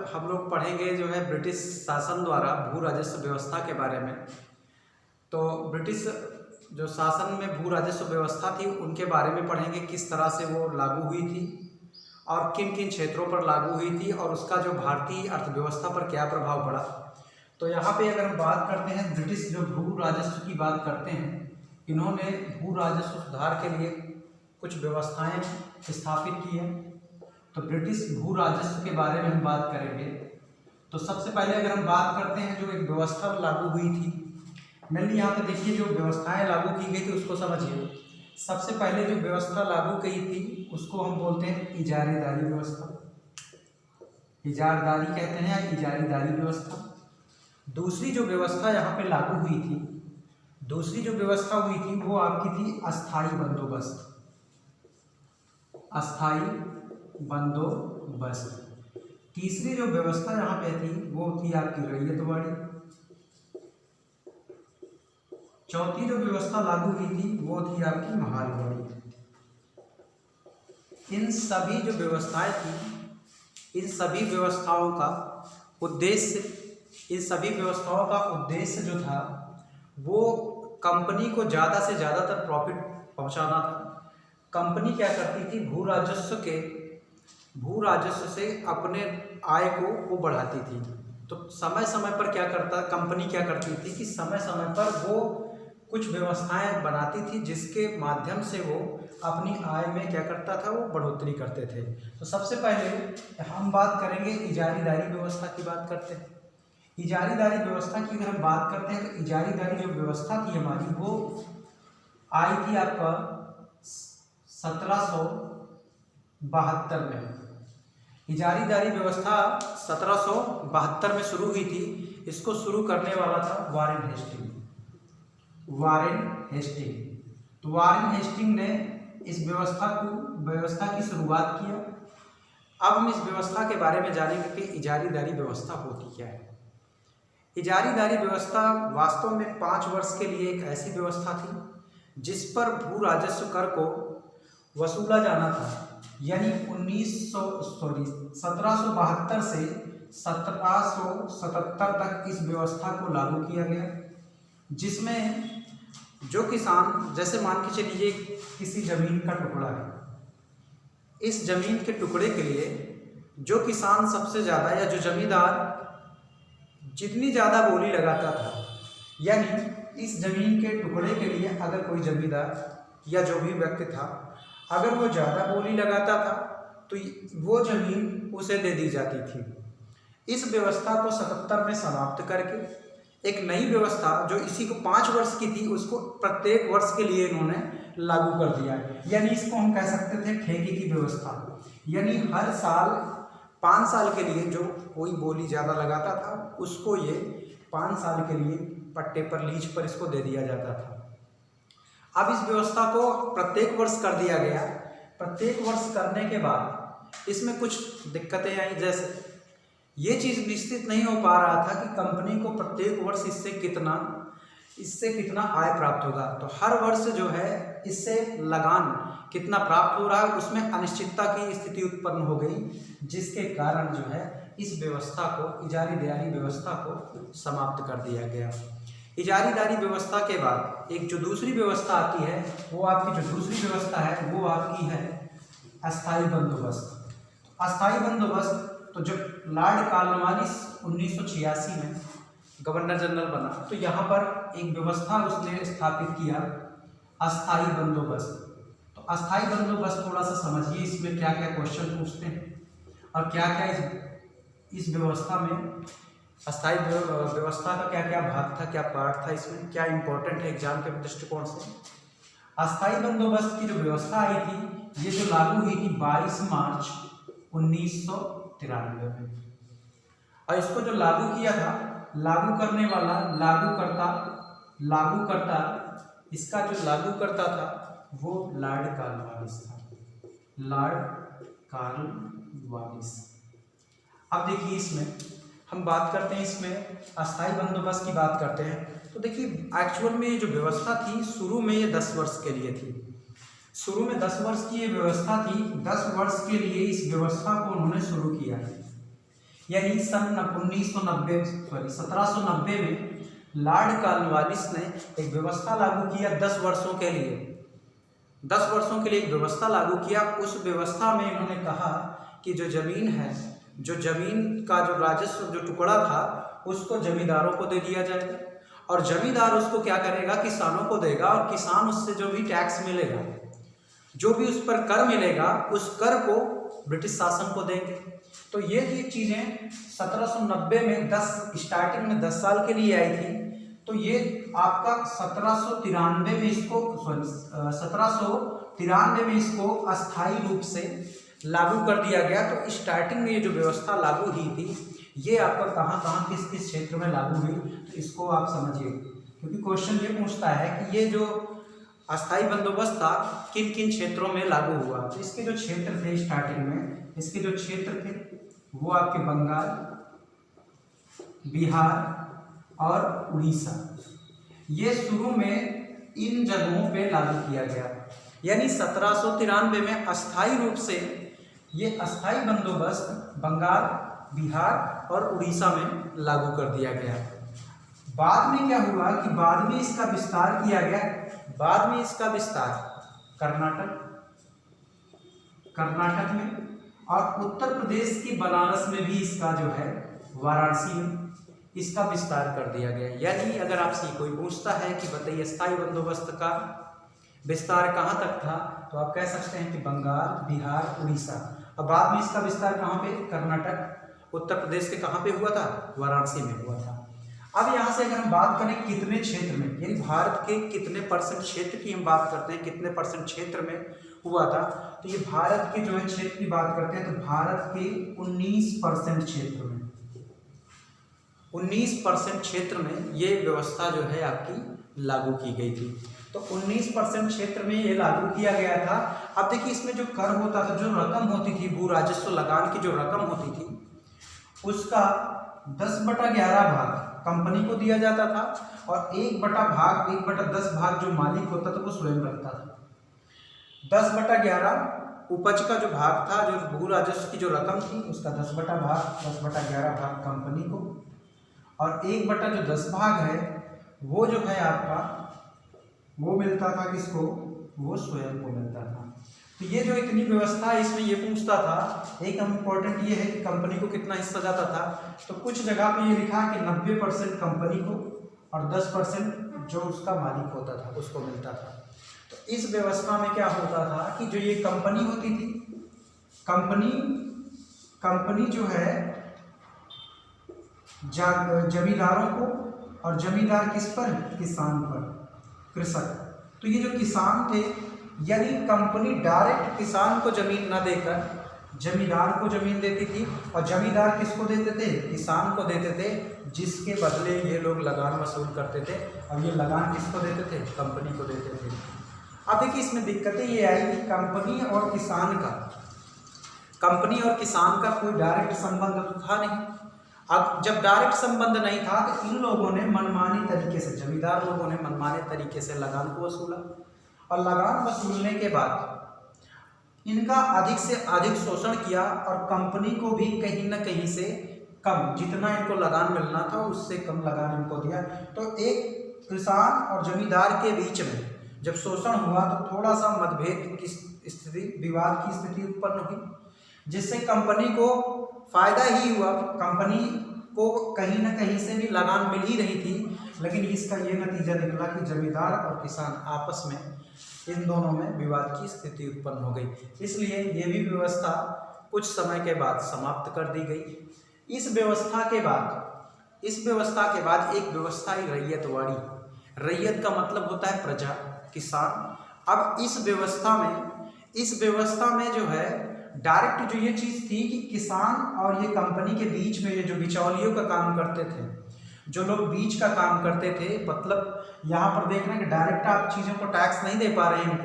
हम लोग पढ़ेंगे जो है ब्रिटिश शासन द्वारा भू राजस्व व्यवस्था के बारे में। तो ब्रिटिश जो शासन में भू राजस्व व्यवस्था थी उनके बारे में पढ़ेंगे, किस तरह से वो लागू हुई थी और किन किन क्षेत्रों पर लागू हुई थी और उसका जो भारतीय अर्थव्यवस्था पर क्या प्रभाव पड़ा। तो यहाँ पे अगर हम बात करते हैं ब्रिटिश जो भू राजस्व की बात करते हैं, इन्होंने भू राजस्व सुधार के लिए कुछ व्यवस्थाएं स्थापित की हैं। तो ब्रिटिश भू राजस्व के बारे में हम बात करेंगे। तो सबसे पहले अगर हम बात करते हैं जो एक व्यवस्था लागू हुई थी, मेनली यहाँ पे देखिए जो व्यवस्थाएं लागू की गई थी उसको समझिए। सबसे पहले जो व्यवस्था लागू की थी उसको हम बोलते हैं इजारेदारी व्यवस्था, इजारदारी कहते हैं या इजारेदारी व्यवस्था। दूसरी जो व्यवस्था यहाँ पे लागू हुई थी, दूसरी जो व्यवस्था हुई थी वो आपकी थी अस्थाई बंदोबस्त, अस्थाई बंदोबस्त। तीसरी जो व्यवस्था यहाँ पे थी वो थी आपकी रैयतवाड़ी। चौथी जो व्यवस्था लागू हुई थी वो थी आपकी महालवाड़ी। इन सभी जो व्यवस्थाएं थी, इन सभी व्यवस्थाओं का उद्देश्य, इन सभी व्यवस्थाओं का उद्देश्य जो था वो कंपनी को ज़्यादा से ज़्यादातर प्रॉफिट पहुंचाना था। कंपनी क्या करती थी, भू राजस्व से अपने आय को वो बढ़ाती थी। तो समय समय पर कंपनी क्या करती थी कि समय समय पर वो कुछ व्यवस्थाएं बनाती थी जिसके माध्यम से वो अपनी आय में क्या करता था, वो बढ़ोतरी करते थे। तो सबसे पहले हम बात करेंगे इजारीदारी व्यवस्था की बात करते हैं। इजारीदारी व्यवस्था की अगर हम बात करते हैं तो इजारीदारी जो व्यवस्था थी हमारी वो आई थी आपका 1772 में। इजारीदारी व्यवस्था 1772 में शुरू हुई थी। इसको शुरू करने वाला था वारेन हेस्टिंग। तो वारेन हेस्टिंग ने इस व्यवस्था की शुरुआत किया। अब हम इस व्यवस्था के बारे में जानेंगे कि इजारीदारी व्यवस्था होती क्या है। इजारीदारी व्यवस्था वास्तव में 5 वर्ष के लिए एक ऐसी व्यवस्था थी जिस पर भू राजस्व कर को वसूला जाना था। यानी 1772 से 1777 तक इस व्यवस्था को लागू किया गया, जिसमें जो किसान, जैसे मान के चलिए किसी जमीन का टुकड़ा है, इस जमीन के टुकड़े के लिए जो किसान सबसे ज़्यादा या जो जमींदार जितनी ज़्यादा बोली लगाता था, यानी इस ज़मीन के टुकड़े के लिए अगर कोई जमींदार या जो भी व्यक्ति था अगर वो ज़्यादा बोली लगाता था तो वो ज़मीन उसे दे दी जाती थी। इस व्यवस्था को 77 में समाप्त करके एक नई व्यवस्था जो इसी को 5 वर्ष की थी उसको प्रत्येक वर्ष के लिए इन्होंने लागू कर दिया। यानी इसको हम कह सकते थे ठेके की व्यवस्था। यानी हर साल 5 साल के लिए जो कोई बोली ज़्यादा लगाता था उसको ये 5 साल के लिए पट्टे पर, लीज पर इसको दे दिया जाता था। अब इस व्यवस्था को प्रत्येक वर्ष कर दिया गया। प्रत्येक वर्ष करने के बाद इसमें कुछ दिक्कतें आई, जैसे ये चीज़ निश्चित नहीं हो पा रहा था कि कंपनी को प्रत्येक वर्ष इससे कितना आय प्राप्त होगा। तो हर वर्ष जो है इससे लगान कितना प्राप्त हो रहा है उसमें अनिश्चितता की स्थिति उत्पन्न हो गई, जिसके कारण जो है इस व्यवस्था को, इजारीदारी व्यवस्था को समाप्त कर दिया गया। इजारीदारी व्यवस्था के बाद एक जो दूसरी व्यवस्था आती है वो आपकी जो दूसरी व्यवस्था है वो आपकी है अस्थाई बंदोबस्त। अस्थाई बंदोबस्त, तो जब लॉर्ड कॉर्नवालिस 1986 में गवर्नर जनरल बना तो यहाँ पर एक व्यवस्था उसने स्थापित किया, अस्थाई बंदोबस्त। तो अस्थाई बंदोबस्त थोड़ा सा समझिए, इसमें क्या क्या क्वेश्चन पूछते हैं और क्या क्या इस व्यवस्था में, अस्थाई व्यवस्था का क्या क्या भाग था, क्या पार्ट था, इसमें क्या इंपॉर्टेंट है एग्जाम के दृष्टिकोण से। अस्थाई बंदोबस्त की जो व्यवस्था आई थी ये जो लागू हुई थी 22 मार्च 1993 में। और इसको जो लागू किया था, लागू करने वाला लागूकर्ता इसका जो लागूकर्ता था वो लॉर्ड कॉर्नवालिस था, लॉर्ड कॉर्नवालिस। अब देखिए इसमें हम बात करते हैं, इसमें अस्थाई बंदोबस्त की बात करते हैं। तो देखिए एक्चुअल में ये जो व्यवस्था थी शुरू में ये 10 वर्ष के लिए थी। शुरू में 10 वर्ष की ये व्यवस्था थी। 10 वर्ष के लिए इस व्यवस्था को उन्होंने शुरू किया है। यानी सन 1790 में लॉर्ड कॉर्नवालिस ने एक व्यवस्था लागू किया 10 वर्षों के लिए। 10 वर्षों के लिए एक व्यवस्था लागू किया। उस व्यवस्था में इन्होंने कहा कि जो ज़मीन है, जो ज़मीन का जो राजस्व जो टुकड़ा था उसको जमींदारों को दे दिया जाएगा और जमींदार उसको क्या करेगा, किसानों को देगा और किसान उससे जो भी टैक्स मिलेगा, जो भी उस पर कर मिलेगा, उस कर को ब्रिटिश शासन को देंगे। तो ये चीज़ें 1790 में स्टार्टिंग में 10 साल के लिए आई थी। तो ये आपका 1793 में इसको अस्थायी रूप से लागू कर दिया गया। तो स्टार्टिंग में ये जो व्यवस्था लागू हुई थी ये आपका कहाँ किस किस क्षेत्र में लागू हुई, तो इसको आप समझिए, क्योंकि क्वेश्चन ये पूछता है कि ये जो अस्थायी बंदोबस्त था किन किन क्षेत्रों में लागू हुआ। तो इसके जो क्षेत्र थे स्टार्टिंग में, इसके जो क्षेत्र थे वो आपके बंगाल, बिहार और उड़ीसा, ये शुरू में इन जगहों पे लागू किया गया। यानी 1793 में अस्थायी रूप से ये अस्थायी बंदोबस्त बंगाल, बिहार और उड़ीसा में लागू कर दिया गया। बाद में क्या हुआ कि बाद में इसका विस्तार किया गया। बाद में इसका विस्तार कर्नाटक में और उत्तर प्रदेश की बनारस में भी इसका जो है, वाराणसी में इसका विस्तार कर दिया गया। यानी अगर आपसे कोई पूछता है कि बताइए अस्थायी बंदोबस्त का विस्तार कहाँ तक था, तो आप कह सकते हैं कि बंगाल, बिहार, उड़ीसा। अब बाद में इसका विस्तार कहाँ पे, कर्नाटक, उत्तर प्रदेश के कहाँ पे हुआ था, वाराणसी में हुआ था। अब यहाँ से अगर हम बात करें कितने क्षेत्र में, यानी भारत के कितने % क्षेत्र की हम बात करते हैं, कितने % क्षेत्र में हुआ था, तो ये भारत के जो है क्षेत्र की बात करते हैं तो भारत के 19% क्षेत्र में, 19% क्षेत्र में ये व्यवस्था जो है आपकी लागू की गई थी। तो 19% क्षेत्र में ये लागू किया गया था। अब देखिए इसमें जो कर होता था, जो रकम होती थी, भू राजस्व लगान की जो रकम होती थी उसका 10/11 भाग कंपनी को दिया जाता था और 1/10 भाग जो मालिक होता था वो स्वयं रखता था। 10/11 उपज का जो भाग था, जो भू राजस्व की जो रकम थी उसका 10/11 भाग कंपनी को, और 1/10 भाग है वो जो है आपका वो मिलता था किसको, वो स्वयं को मिलता था। तो ये जो इतनी व्यवस्था है इसमें ये पूछता था, एक इम्पोर्टेंट ये है कि कंपनी को कितना हिस्सा जाता था। तो कुछ जगह पे ये लिखा कि 90% कंपनी को और 10% जो उसका मालिक होता था उसको मिलता था। तो इस व्यवस्था में क्या होता था कि जो ये कंपनी होती थी, कंपनी जो है जमींदारों को, और जमींदार किस पर, किसान पर, कृषक। तो ये जो किसान थे, यानी कंपनी डायरेक्ट किसान को जमीन न देकर जमींदार को जमीन देती थी, और जमींदार किसको देते थे, किसान को देते थे, जिसके बदले ये लोग लगान वसूल करते थे। और ये लगान किसको देते थे, कंपनी को देते थे। अब देखिए इसमें दिक्कतें ये आई कि कंपनी और किसान का कोई डायरेक्ट संबंध तो था नहीं। अब जब डायरेक्ट संबंध नहीं था तो इन लोगों ने मनमानी तरीके से, जमींदार लोगों ने मनमाने तरीके से लगान को वसूला, और लगान वसूलने के बाद इनका अधिक से अधिक शोषण किया और कंपनी को भी कहीं ना कहीं से कम, जितना इनको लगान मिलना था उससे कम लगान इनको दिया। तो एक किसान और जमींदार के बीच में जब शोषण हुआ तो थोड़ा सा मतभेद की स्थिति, विवाद की स्थिति उत्पन्न हुई, जिससे कंपनी को फायदा ही हुआ। कंपनी को कहीं ना कहीं से भी लगान मिल ही रही थी, लेकिन इसका ये नतीजा निकला कि जमींदार और किसान आपस में, इन दोनों में विवाद की स्थिति उत्पन्न हो गई। इसलिए ये भी व्यवस्था कुछ समय के बाद समाप्त कर दी गई। इस व्यवस्था के बाद एक व्यवस्था ही रैयतवाड़ी। रैयत का मतलब होता है प्रजा, किसान। अब इस व्यवस्था में जो है डायरेक्ट जो ये चीज़ थी कि किसान और ये कंपनी के बीच में ये जो बिचौलियों का काम करते थे, जो लोग बीच का काम करते थे, मतलब यहाँ पर देख रहे हैं कि डायरेक्ट आप चीज़ों को टैक्स नहीं दे पा रहे हैं,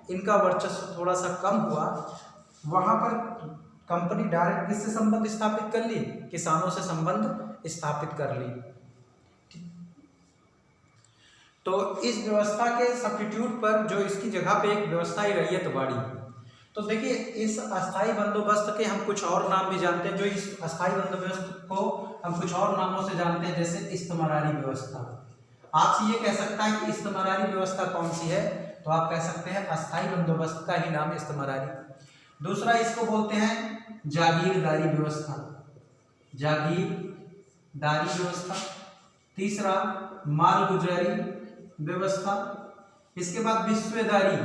इनका वर्चस्व थोड़ा सा कम हुआ। वहाँ पर कंपनी डायरेक्ट किससे संबंध स्थापित कर ली, किसानों से संबंध स्थापित कर ली। तो इस व्यवस्था के सब्स्टिट्यूट पर जो इसकी जगह पे एक व्यवस्था ही रैयतवाड़ी। तो देखिए इस अस्थाई बंदोबस्त के हम कुछ और नाम भी जानते हैं, जो इस अस्थाई बंदोबस्त को हम कुछ और नामों से जानते हैं, जैसे इस्तमरारी व्यवस्था। आपसे ये कह सकता है कि इस्तमरारी व्यवस्था कौन सी है, तो आप कह सकते हैं अस्थाई बंदोबस्त का ही नाम इस्तमरारी। दूसरा इसको बोलते हैं जागीरदारी व्यवस्था, जागीरदारी व्यवस्था। तीसरा मालगुजारी व्यवस्था। इसके बाद विश्वेदारी।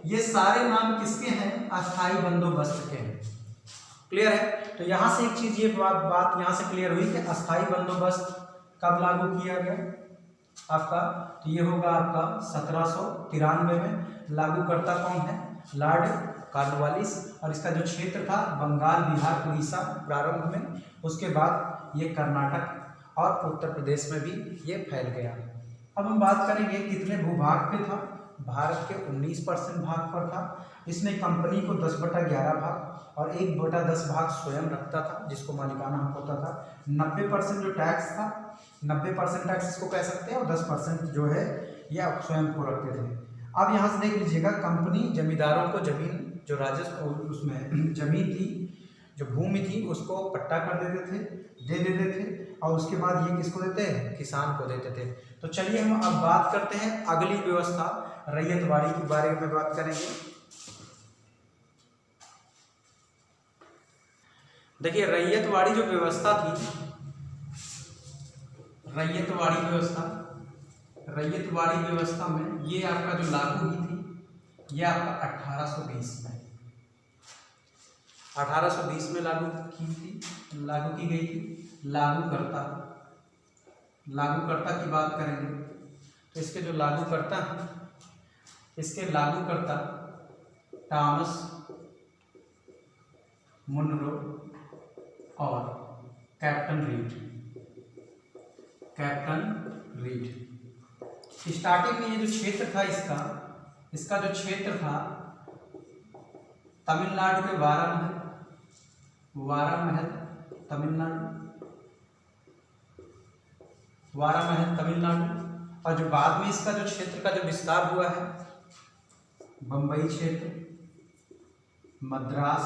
ये सारे नाम किसके हैं, अस्थाई बंदोबस्त के हैं। क्लियर है। तो यहां से एक चीज ये बात यहां से क्लियर हुई कि अस्थाई बंदोबस्त कब लागू किया गया आपका, तो ये होगा आपका 1793 में। लागूकर्ता कौन है, लॉर्ड कॉर्नवालिस। और इसका जो क्षेत्र था बंगाल, बिहार, उड़ीसा प्रारंभ में, उसके बाद ये कर्नाटक और उत्तर प्रदेश में भी ये फैल गया। अब हम बात करेंगे कितने भूभाग पे था। भारत के 19% भाग पर था। इसने कंपनी को 10/11 भाग और 1/10 भाग स्वयं रखता था, जिसको मालिकाना हक होता था। 90% जो टैक्स था, 90% टैक्स इसको कह सकते हैं, और 10% जो है ये आप स्वयं को रखते थे। अब यहाँ से देख लीजिएगा, कंपनी जमींदारों को जमीन, जो राजस्व उसमें जमीन थी, जो भूमि थी, उसको पट्टा कर दे देते थे, और उसके बाद ये किसको देते हैं, किसान को देते थे। तो चलिए हम अब बात करते हैं अगली व्यवस्था, रैयतवाड़ी के बारे में बात करेंगे। देखिए रैयतवाड़ी जो व्यवस्था थी, रैयतवाड़ी व्यवस्था में ये आपका जो लागू हुई थी, ये आपका 1820 में 1820 में लागू की गई थी। लागूकर्ता की बात करेंगे तो इसके जो लागूकर्ता हैं, इसके लागूकर्ता थॉमस मुनरो और कैप्टन रीड। स्टार्टिंग में ये जो क्षेत्र था इसका जो क्षेत्र था तमिलनाडु के वारामहल तमिलनाडु, और जो बाद में इसका जो क्षेत्र का जो विस्तार हुआ है, बम्बई क्षेत्र, मद्रास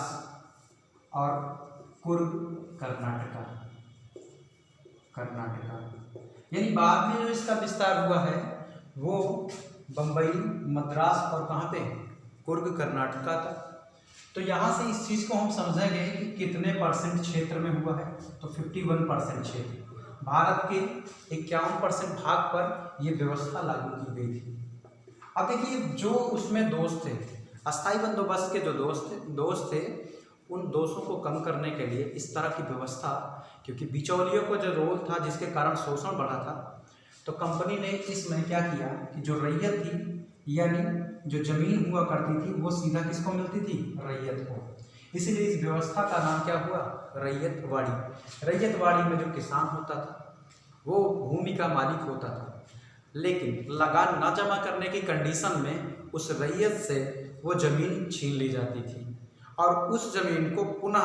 और कुर्ग कर्नाटका। यानी बाद में जो इसका विस्तार हुआ है वो बम्बई, मद्रास और कहाँ पे, कुर्ग कर्नाटका था। तो यहाँ से इस चीज़ को हम समझेंगे कि कितने % क्षेत्र में हुआ है, तो 51% क्षेत्र। भारत के 51% भाग पर यह व्यवस्था लागू की गई थी। अब देखिए जो उसमें दोष थे, अस्थाई बंदोबस्त के जो दोष थे, उन दोषों को कम करने के लिए इस तरह की व्यवस्था, क्योंकि बिचौलियों को जो रोल था जिसके कारण शोषण बढ़ा था, तो कंपनी ने इसमें क्या किया कि जो रैयत थी, यानी जो जमीन हुआ करती थी, वो सीधा किसको मिलती थी, रैयत को। इसीलिए इस व्यवस्था का नाम क्या हुआ, रैयतवाड़ी। रैयतवाड़ी में जो किसान होता था वो भूमि का मालिक होता था, लेकिन लगान न जमा करने की कंडीशन में उस रैयत से वो ज़मीन छीन ली जाती थी और उस ज़मीन को पुनः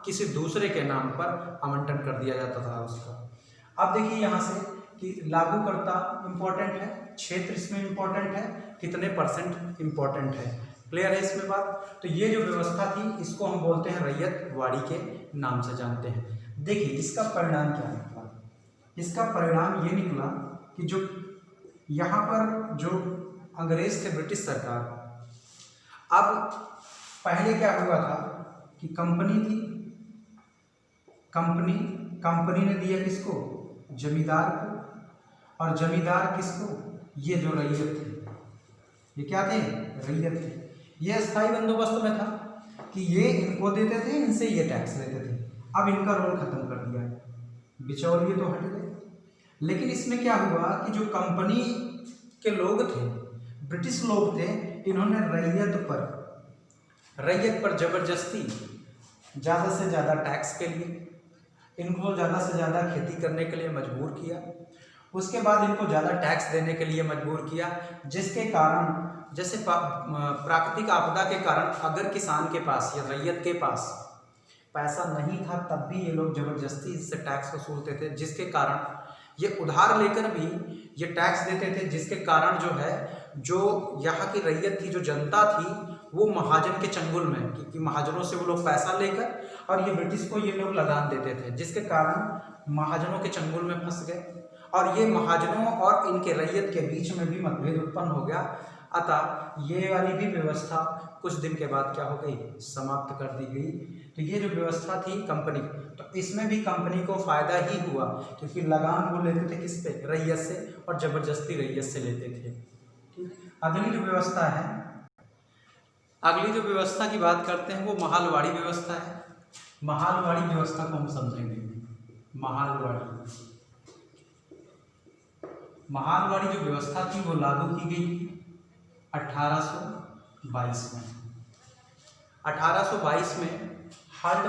किसी दूसरे के नाम पर आवंटन कर दिया जाता था उसका। अब देखिए यहाँ से कि लागूकर्ता इम्पोर्टेंट है, क्षेत्र इसमें इम्पोर्टेंट है, कितने % इम्पोर्टेंट है। क्लियर है इसमें बात। तो ये जो व्यवस्था थी इसको हम बोलते हैं रैयतवाड़ी के नाम से जानते हैं। देखिए इसका परिणाम क्या निकला। इसका परिणाम ये निकला कि जो यहाँ पर जो अंग्रेज थे, ब्रिटिश सरकार, अब पहले क्या हुआ था कि कंपनी थी, कंपनी ने दिया किसको, जमींदार को, और जमींदार किसको, ये जो रैयत थे, ये क्या थे, रैयत थे। ये अस्थाई बंदोबस्त में था कि ये इनको देते थे, इनसे ये टैक्स लेते थे। अब इनका रोल खत्म कर दिया, बिचौलिए तो हट गए। लेकिन इसमें क्या हुआ कि जो कंपनी के लोग थे, ब्रिटिश लोग थे, इन्होंने रैयत पर जबरदस्ती ज़्यादा से ज़्यादा टैक्स के लिए, इनको ज़्यादा से ज़्यादा खेती करने के लिए मजबूर किया। उसके बाद इनको ज़्यादा टैक्स देने के लिए मजबूर किया, जिसके कारण जैसे प्राकृतिक आपदा के कारण अगर किसान के पास या रैयत के पास पैसा नहीं था, तब भी ये लोग ज़बरदस्ती इससे टैक्स वसूलते थे, जिसके कारण ये उधार लेकर भी ये टैक्स देते थे, जिसके कारण जो है, जो यहाँ की रैयत थी, जो जनता थी, वो महाजन के चंगुल में, क्योंकि महाजनों से वो लोग पैसा लेकर और ये ब्रिटिश को ये लोग लगान देते थे, जिसके कारण महाजनों के चंगुल में फंस गए और ये महाजनों और इनके रैयत के बीच में भी मतभेद उत्पन्न हो गया। अतः ये वाली भी व्यवस्था कुछ दिन के बाद क्या हो गई, समाप्त कर दी गई। तो ये जो व्यवस्था थी कंपनी, तो इसमें भी कंपनी को फायदा ही हुआ, क्योंकि लगान वो लेते थे किस पे, रैयत से, और जबरदस्ती रैयत से लेते थे। ठीक, अगली जो व्यवस्था है, अगली जो व्यवस्था की बात करते हैं वो महालवाड़ी व्यवस्था है। महालवाड़ी व्यवस्था को हम समझेंगे। महालवाड़ी जो व्यवस्था थी वो लागू की गई 1822 में। 1822 में हाल्ट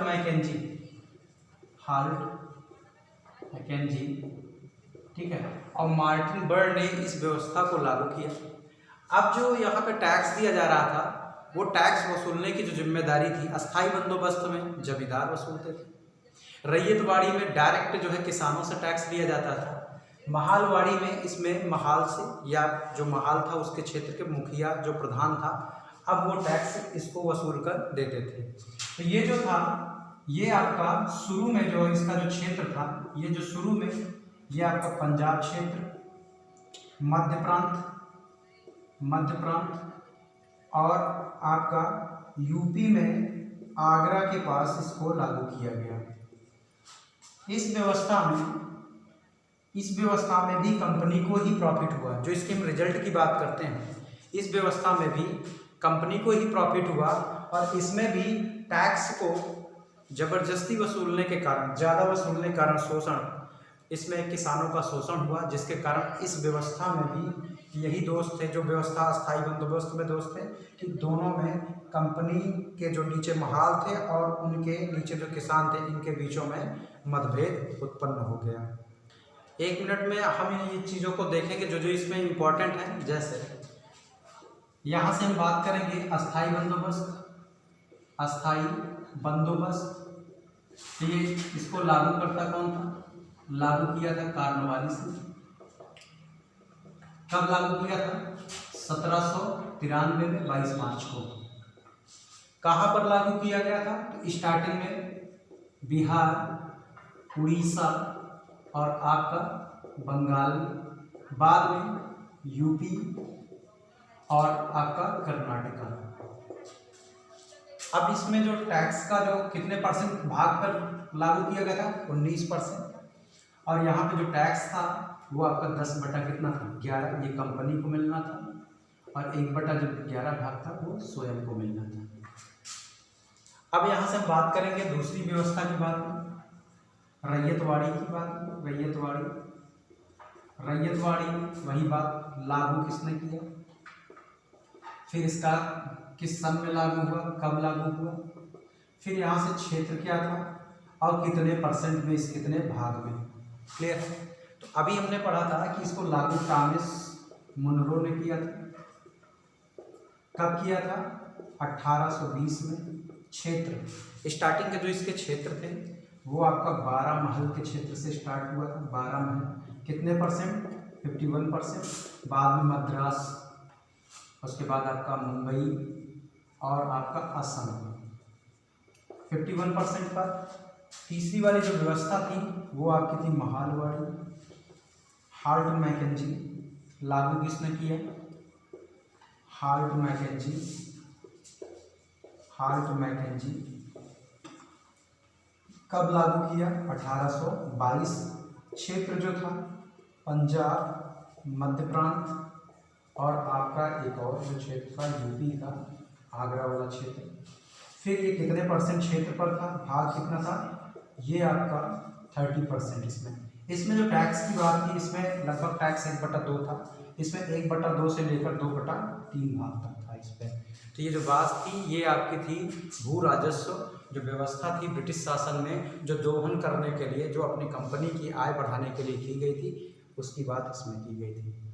मैकेंजी, ठीक है, और मार्टिन बर्ड ने इस व्यवस्था को लागू किया। अब जो यहाँ पे टैक्स दिया जा रहा था, वो टैक्स वसूलने की जो जिम्मेदारी थी अस्थाई बंदोबस्त में जमींदार वसूलते थे। रैयतवाड़ी में डायरेक्ट जो है किसानों से टैक्स लिया जाता था। महालवाड़ी में इसमें महाल से, या जो महाल था उसके क्षेत्र के मुखिया जो प्रधान था, अब वो टैक्स इसको वसूल कर देते थे। तो ये जो था, ये आपका शुरू में जो इसका जो क्षेत्र था, ये जो शुरू में ये आपका पंजाब क्षेत्र, मध्य प्रांत और आपका यूपी में आगरा के पास इसको लागू किया गया। इस व्यवस्था में भी कंपनी को ही प्रॉफिट हुआ। जो इसके हम रिजल्ट की बात करते हैं, इस व्यवस्था में भी कंपनी को ही प्रॉफिट हुआ, और इसमें भी टैक्स को जबरदस्ती वसूलने के कारण, ज़्यादा वसूलने के कारण शोषण, इसमें किसानों का शोषण हुआ, जिसके कारण इस व्यवस्था में भी यही दोष थे, जो व्यवस्था अस्थाई बंदोबस्त में दोष थे, कि दोनों में कंपनी के जो नीचे महाल थे और उनके नीचे जो किसान थे, इनके बीचों में मतभेद उत्पन्न हो गया। 1 मिनट में हम ये चीज़ों को देखेंगे जो जो इसमें इम्पोर्टेंट है। जैसे यहाँ से हम बात करेंगे अस्थाई बंदोबस्त। तो ये इसको लागू करता कौन था? लागू किया था कार्नवालिस ने। कब लागू किया था? 1793 में 22 मार्च को। कहाँ पर लागू किया गया था? तो स्टार्टिंग में बिहार, उड़ीसा और आपका बंगाल, बाद में यूपी और आपका कर्नाटका। अब इसमें जो टैक्स का जो कितने परसेंट भाग पर लागू किया गया था? 19%। और यहाँ पे जो टैक्स था वो आपका 10 बटा कितना था? 11। ये कंपनी को मिलना था, और 1 बटा जो 11 भाग था वो स्वयं को मिलना था। अब यहाँ से हम बात करेंगे दूसरी व्यवस्था की बात, रैयतवाड़ी की बात। रैयतवाड़ी वही बात, लागू किसने किया, फिर इसका किस सन में लागू हुआ, कब लागू हुआ, फिर यहाँ से क्षेत्र क्या था और कितने परसेंट में, इस कितने भाग में। क्लियर है? तो अभी हमने पढ़ा था कि इसको लागू टॉमस मुनरो ने किया था। कब किया था? 1820 में। क्षेत्र, स्टार्टिंग के जो इसके क्षेत्र थे वो आपका 12 महल के क्षेत्र से स्टार्ट हुआ था। 12 महल कितने परसेंट? 51%। बाद में मद्रास, उसके बाद आपका मुंबई और आपका असम 51% पर। तीसरी वाली जो व्यवस्था थी वो आपकी थी महालवाड़ी, हाल्ट मैकेंजी। लागू किसने किया? Holt Mackenzie. कब लागू किया? 1822। क्षेत्र जो था पंजाब, मध्य प्रांत और आपका एक और जो क्षेत्र था यूपी का, आगरा वाला क्षेत्र। फिर ये कितने परसेंट क्षेत्र पर था, भाग कितना था? ये आपका 30%। इसमें जो टैक्स की बात थी, इसमें लगभग टैक्स 1/2 था। इसमें 1/2 से लेकर 2/3 भाग तक था इस पर। तो ये जो बात थी ये आपकी थी भू राजस्व जो व्यवस्था थी ब्रिटिश शासन में, जो दोहन करने के लिए, जो अपनी कंपनी की आय बढ़ाने के लिए की गई थी, उसकी बात इसमें की गई थी।